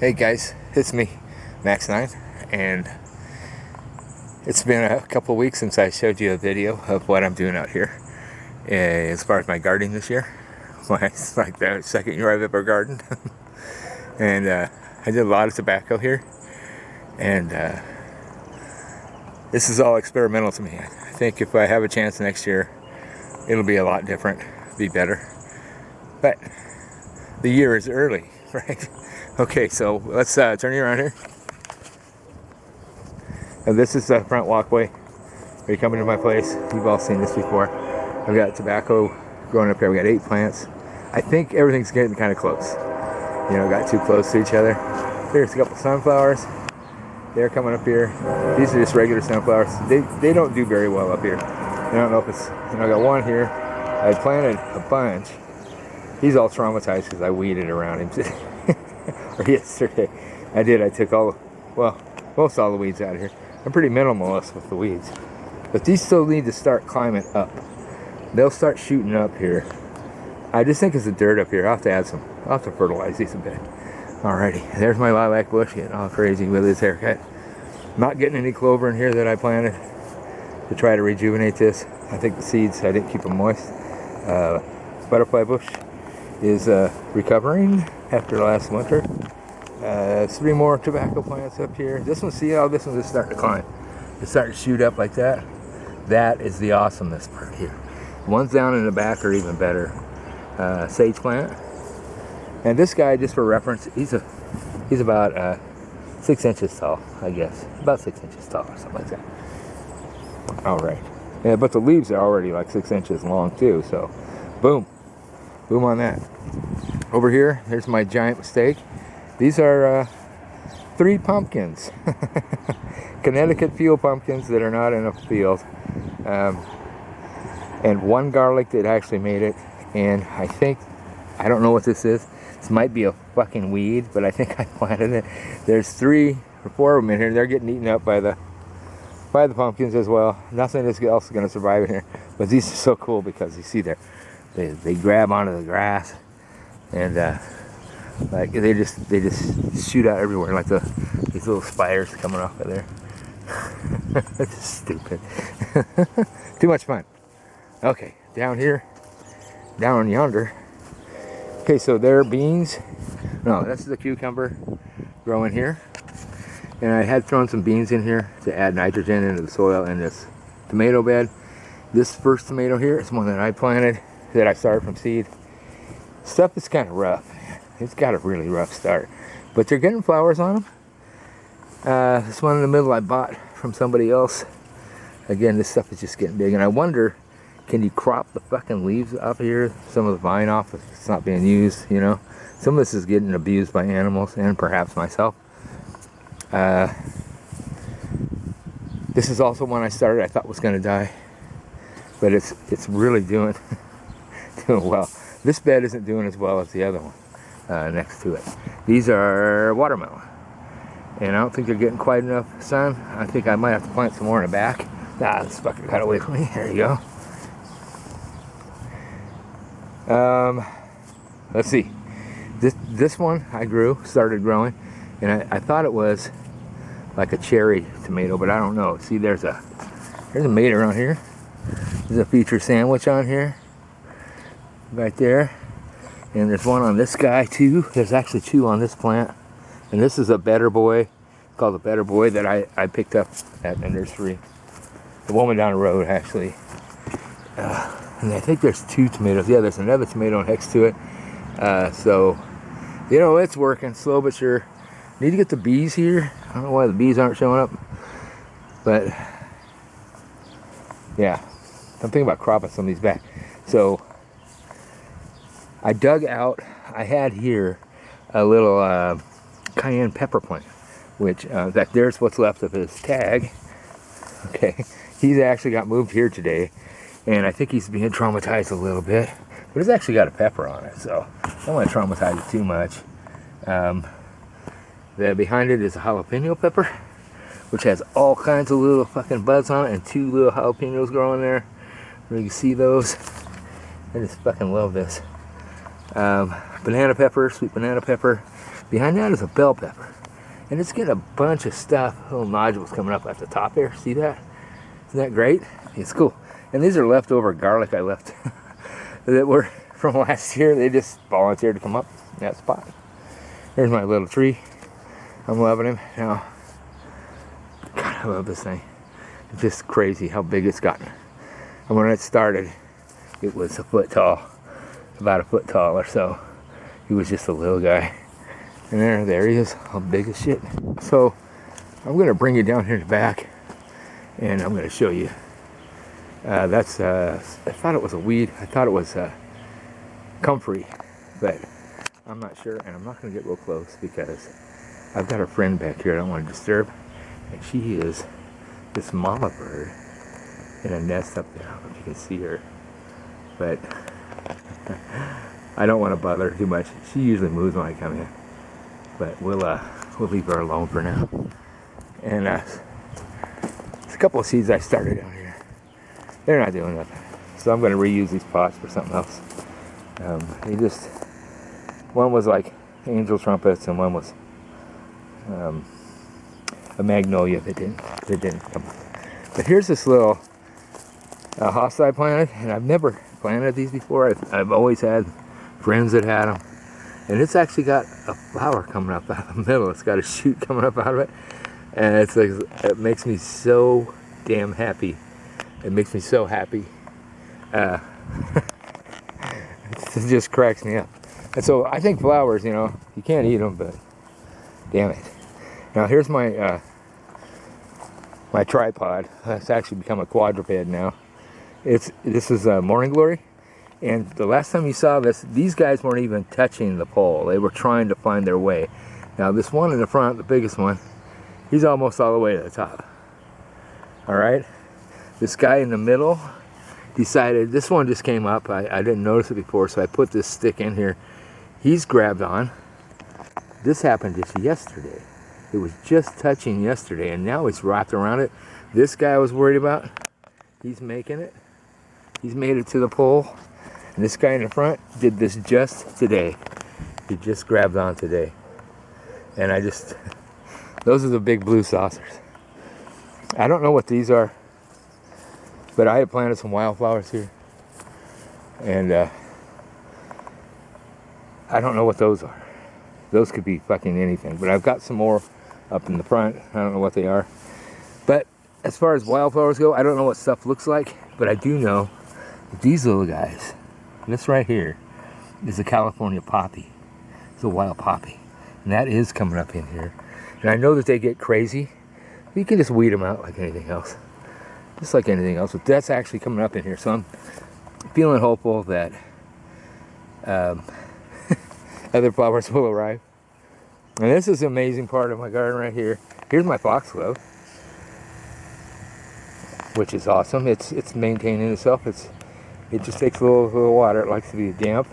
Hey guys, it's me, Max9, and it's been a couple of weeks since I showed you a video of what I'm doing out here as far as my gardening this year. It's like the second year I've ever gardened. And I did a lot of tobacco here, and this is all experimental to me. I think if I have a chance next year, it'll be a lot different, be better. But the year is early, right? Okay, so let's turn you around here. And this is the front walkway. Are you coming to my place? You've all seen this before. I've got tobacco growing up here. We got 8 plants. I think everything's getting kind of close. You know, got too close to each other. Here's a couple sunflowers. They're coming up here. These are just regular sunflowers. They don't do very well up here. I don't know if it's, I got one here. I planted a bunch. He's all traumatized because I weeded around him today. Or yesterday. I took most all the weeds out of here. I'm pretty minimalist with the weeds. But these still need to start climbing up. They'll start shooting up here. I just think it's the dirt up here. I'll have to fertilize these a bit. Alrighty, there's my lilac bush getting all crazy with his haircut. Not getting any clover in here that I planted to try to rejuvenate this. I think the seeds, I didn't keep them moist. Butterfly bush is recovering after last winter. 3 more tobacco plants up here. This one, see how this one's just starting to climb. It's starting to shoot up like that. That is the awesomeness part here. Ones down in the back are even better. Sage plant. And this guy, just for reference, he's about 6 inches tall, I guess. About 6 inches tall or something like that. Alright. Yeah, but the leaves are already like 6 inches long too, so boom. Boom on that. Over here, there's my giant mistake. These are 3 pumpkins. Connecticut field pumpkins that are not in a field. And 1 garlic that actually made it. And I don't know what this is. This might be a fucking weed, but I think I planted it. There's 3 or 4 of them in here. They're getting eaten up by the pumpkins as well. Nothing else is going to survive in here. But these are so cool because you see they grab onto the grass, and like they just shoot out everywhere, like these little spiders coming off of there. That's just stupid. Too much fun. Okay, down here, down yonder. Okay, so there are beans. No, that's the cucumber growing here. And I had thrown some beans in here to add nitrogen into the soil in this tomato bed. This first tomato here is one that I planted, that I started from seed. Stuff is kind of rough. It's got a really rough start. But they're getting flowers on them. This one in the middle I bought from somebody else. Again, this stuff is just getting big. And I wonder, can you crop the fucking leaves up here? Some of the vine off if it's not being used, you know? Some of this is getting abused by animals and perhaps myself. This is also one I started I thought was going to die. But it's really doing well. This bed isn't doing as well as the other one next to it. These are watermelon. And I don't think they're getting quite enough sun. I think I might have to plant some more in the back. Ah, this fucker got away from me. There you go. Let's see. This one I started growing, and I thought it was like a cherry tomato, but I don't know. See, there's a mate around here. There's a feature sandwich on here, right there, and there's one on this guy too. There's actually 2 on this plant, and this is a Better Boy, called a Better Boy, that I picked up at the nursery. The woman down the road actually. And I think there's 2 tomatoes. Yeah, there's another tomato next to it. So, you know, it's working slow but sure. Need to get the bees here. I don't know why the bees aren't showing up. But, yeah. I'm thinking about cropping some of these back. So, I dug out, I had here a little cayenne pepper plant. Which, in fact, there's what's left of his tag. Okay. He's actually got moved here today. And I think he's being traumatized a little bit. But it's actually got a pepper on it, so I don't want to traumatize it too much. Behind it is a jalapeno pepper, which has all kinds of little fucking buds on it, and 2 little jalapenos growing there. You can see those. I just fucking love this. Banana pepper, sweet banana pepper. Behind that is a bell pepper. And it's getting a bunch of stuff, little nodules coming up at the top there. See that? Isn't that great? It's cool. And these are leftover garlic I left that were from last year. They just volunteered to come up in that spot. There's my little tree. I'm loving him. Now, God, I love this thing. It's just crazy how big it's gotten. And when it started, it was a foot tall, about a foot tall or so. He was just a little guy. And there he is, all big as shit. So I'm gonna bring you down here in the back, and I'm gonna show you. I thought it was a weed. I thought it was comfrey, but I'm not sure. And I'm not gonna get real close because I've got a friend back here I don't want to disturb, and she is this mama bird in a nest up there. I don't know if you can see her, but I don't want to bother her too much. She usually moves when I come in. But we'll leave her alone for now. And there's a couple of seeds I started down here. They're not doing nothing, so I'm going to reuse these pots for something else. One was like angel trumpets, and one was a magnolia that didn't come up. But here's this little hosta I planted, and I've never planted these before. I've always had friends that had them. And it's actually got a flower coming up out of the middle. It's got a shoot coming up out of it. And it's like, it makes me so damn happy. It makes me so happy. It just cracks me up. And so I think flowers, you know, you can't eat them, but damn it. Now here's my my tripod. It's actually become a quadruped now. This is Morning Glory. And the last time you saw this, these guys weren't even touching the pole. They were trying to find their way. Now this one in the front, the biggest one, he's almost all the way to the top. All right? This guy in the middle decided, this one just came up. I didn't notice it before, so I put this stick in here. He's grabbed on. This happened just yesterday. It was just touching yesterday, and now he's wrapped around it. This guy I was worried about, he's making it. He's made it to the pole. And this guy in the front did this just today. He just grabbed on today. And those are the big blue saucers. I don't know what these are, but I had planted some wildflowers here. And I don't know what those are. Those could be fucking anything. But I've got some more up in the front. I don't know what they are. But as far as wildflowers go, I don't know what stuff looks like, but I do know that these little guys, this right here, is a California poppy. It's a wild poppy. And that is coming up in here. And I know that they get crazy. You can just weed them out like anything else. Just like anything else. But that's actually coming up in here. So I'm feeling hopeful that other flowers will arrive. And this is an amazing part of my garden right here. Here's my foxglove, which is awesome. It's maintaining itself. It just takes a little water. It likes to be damp.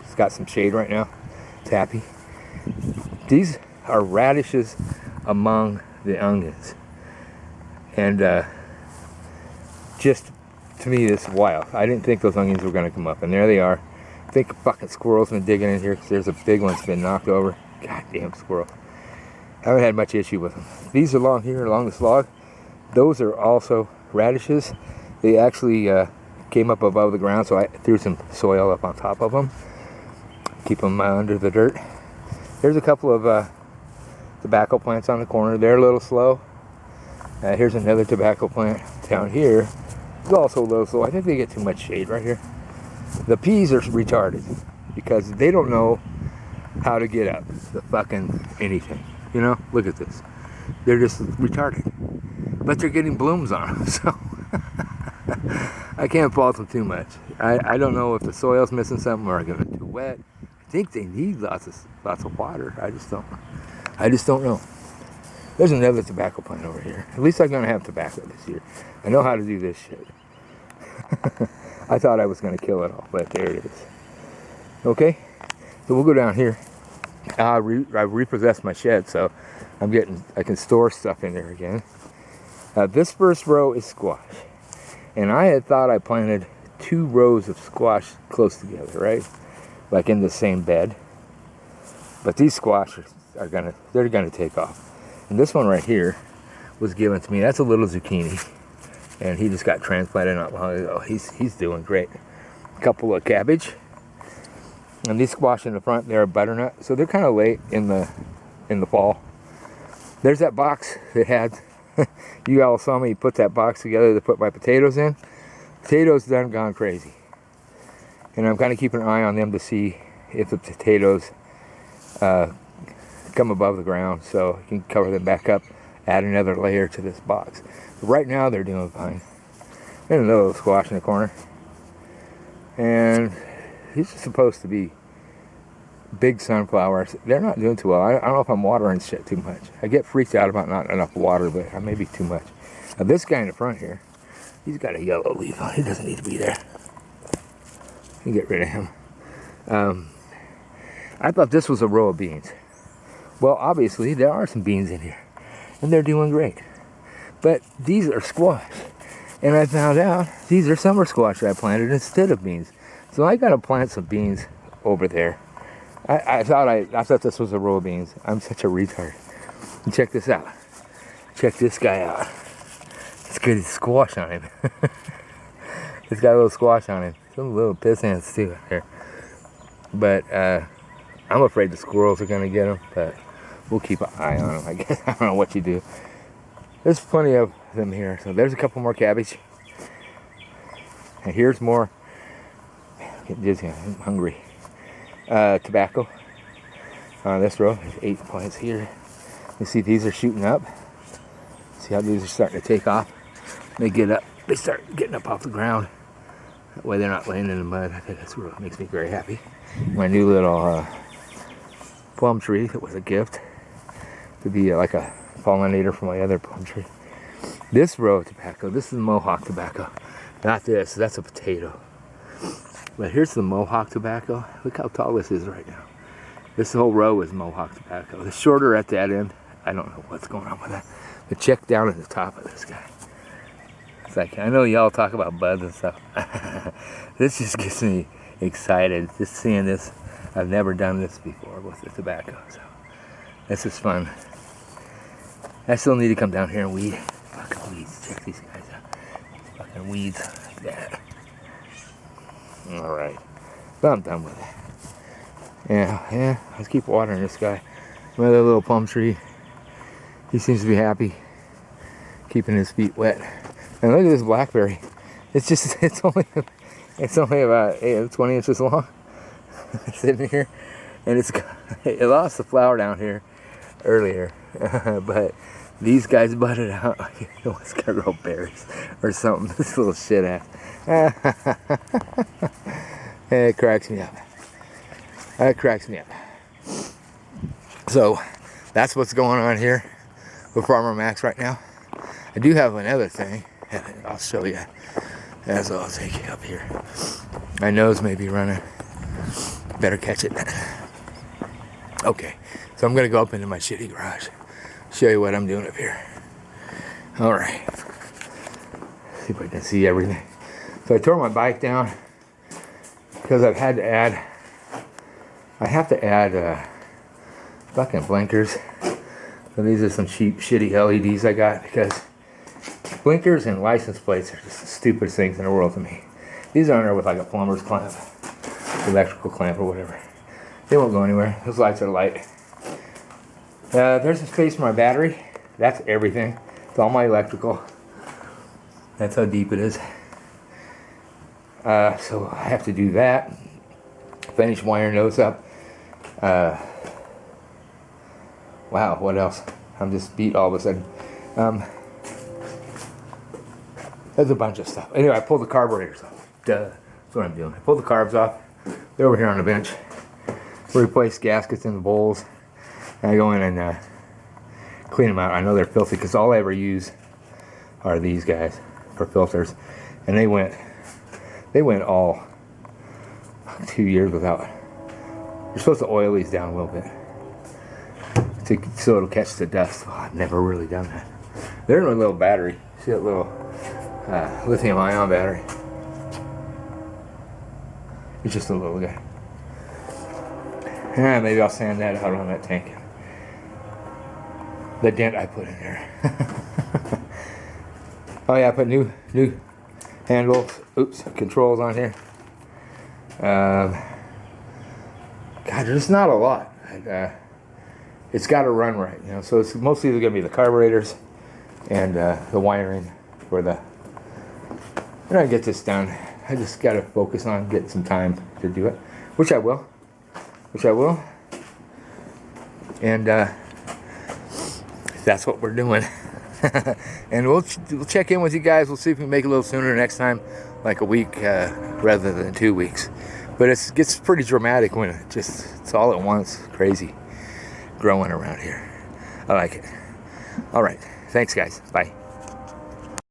It's got some shade right now. It's happy. These are radishes among the onions. And just, to me, this is wild. I didn't think those onions were going to come up. And there they are. I think a fucking squirrel's been digging in here because there's a big one's been knocked over. Goddamn squirrel. I haven't had much issue with them. These along here, along this log, those are also radishes. They actually came up above the ground, so I threw some soil up on top of them. Keep them under the dirt. There's a couple of tobacco plants on the corner. They're a little slow. Here's another tobacco plant down here. It's also a little slow. I think they get too much shade right here. The peas are retarded because they don't know how to get up the fucking anything. You know, look at this. They're just retarded. But they're getting blooms on them, so I can't fault them too much. I don't know if the soil's missing something or if it's too wet. I think they need lots of water. I just don't know. There's another tobacco plant over here. At least I'm gonna have tobacco this year. I know how to do this shit. I thought I was gonna kill it all, but there it is. Okay, so we'll go down here. I repossessed my shed, so I can store stuff in there again. This first row is squash, and I had thought I planted 2 rows of squash close together, right? Like in the same bed. But these squash are they're gonna take off. And this one right here was given to me. That's a little zucchini, and he just got transplanted not long ago. He's doing great. A couple of cabbage, and these squash in the front, they're a butternut, so they're kind of late in the fall. There's that box that had. You all saw me put that box together to put my potatoes in. Potatoes done gone crazy, and I'm kind of keeping an eye on them to see if the potatoes come above the ground, so I can cover them back up, add another layer to this box. But right now they're doing fine. There's another little squash in the corner, and these are supposed to be big sunflowers. They're not doing too well. I don't know if I'm watering shit too much. I get freaked out about not enough water, but I may be too much. Now this guy in the front here, he's got a yellow leaf on. He doesn't need to be there. You can get rid of him. I thought this was a row of beans. Well, obviously there are some beans in here, and they're doing great. But these are squash, and I found out these are summer squash that I planted instead of beans. So I got to plant some beans over there. I thought this was a row of beans. I'm such a retard. And check this out. Check this guy out. It's got squash on him. It's got a little squash on him. Some little piss ants too out there. But I'm afraid the squirrels are gonna get them. But we'll keep an eye on them, I guess. I don't know what you do. There's plenty of them here. So there's a couple more cabbage. And here's more. I'm getting dizzy. I'm hungry. Tobacco on this row. There's 8 plants here. You see these are shooting up. See how these are starting to take off. They get up. They start getting up off the ground. That way they're not laying in the mud. I think that's what makes me very happy. My new little plum tree that was a gift to be like a pollinator for my other plum tree. This row of tobacco, this is Mohawk tobacco. Not this, that's a potato. But here's the Mohawk tobacco. Look how tall this is right now. This whole row is Mohawk tobacco. The shorter at that end, I don't know what's going on with that. But check down at the top of this guy. It's like, I know y'all talk about buds and stuff. This just gets me excited. Just seeing this. I've never done this before with the tobacco. So this is fun. I still need to come down here and weed. Fucking weeds. Check these guys out. Fucking weeds like that. Alright. But I'm done with it. Yeah. Let's keep watering this guy. My other little plum tree. He seems to be happy. Keeping his feet wet. And look at this blackberry. It's only about 20 inches long. Sitting here. And it lost the flower down here earlier. But these guys budded out. It's gonna grow berries or something. This little shit ass. It cracks me up. That cracks me up. So that's what's going on here with Farmermax right now. I do have another thing. I'll show you. As I'll take you up here. My nose may be running. Better catch it. Okay, so I'm gonna go up into my shitty garage. Show you what I'm doing up here. All right. See if I can see everything. So I tore my bike down because I have to add fucking blinkers. So these are some cheap, shitty LEDs I got because blinkers and license plates are just the stupidest things in the world to me. These aren't there with like a plumber's clamp, electrical clamp or whatever. They won't go anywhere. Those lights are light. There's a space for my battery. That's everything. It's all my electrical. That's how deep it is. So I have to do that. Finish wiring those up. Wow, what else? I'm just beat all of a sudden. There's a bunch of stuff. Anyway, I pulled the carburetors off. Duh. That's what I'm doing. I pulled the carbs off. They're over here on the bench. Replace gaskets in the bowls. And I go in and clean them out. I know they're filthy because all I ever use are these guys for filters. And they went all 2 years without. You're supposed to oil these down a little bit so it'll catch the dust. Well, I've never really done that. They're in a little battery. See that little lithium-ion battery? It's just a little guy. Yeah, maybe I'll sand that out on that tank. the dent I put in there. Oh yeah, I put new handles, controls on here. God, there's not a lot. It's got to run right, you know. So it's mostly going to be the carburetors and the wiring for the. When I get this done, I just got to focus on getting some time to do it, which I will. And that's what we're doing. And we'll check in with you guys. We'll see if we can make it a little sooner next time, like a week rather than 2 weeks. But it gets pretty dramatic when it's all at once. Crazy growing around here. I like it. All right. Thanks, guys. Bye.